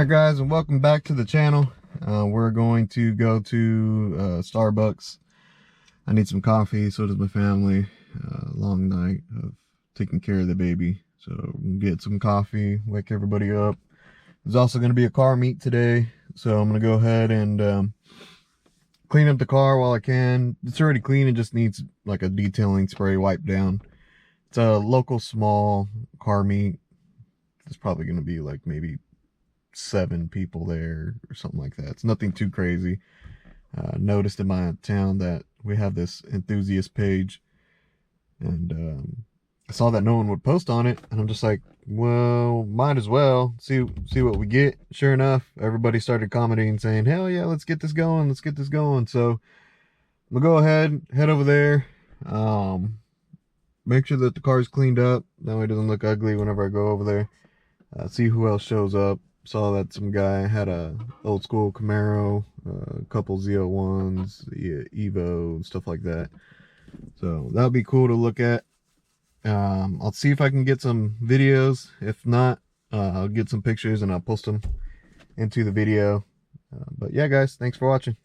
Alright guys, and welcome back to the channel. We're going to go to Starbucks. I need some coffee, so does my family. Long night of taking care of the baby. So we'll get some coffee, wake everybody up. There's also going to be a car meet today, so I'm going to go ahead and clean up the car while I can. It's already clean, it just needs like a detailing spray wipe down. It's a local small car meet. There's probably going to be like maybe 7 people there or something like that. It's nothing too crazy. Noticed in my town that we have this enthusiast page, and I saw that no one would post on it, and I'm just like, well, might as well see what we get. Sure enough, everybody started commenting saying, hell yeah, let's get this going, so we'll go ahead, head over there, make sure that the car is cleaned up, that way it doesn't look ugly whenever I go over there. See who else shows up. Saw that some guy had a old school Camaro, a couple Z01s, the Evo and stuff like that. So that would be cool to look at. I'll see if I can get some videos. If not, I'll get some pictures and I'll post them into the video. But yeah, guys, thanks for watching.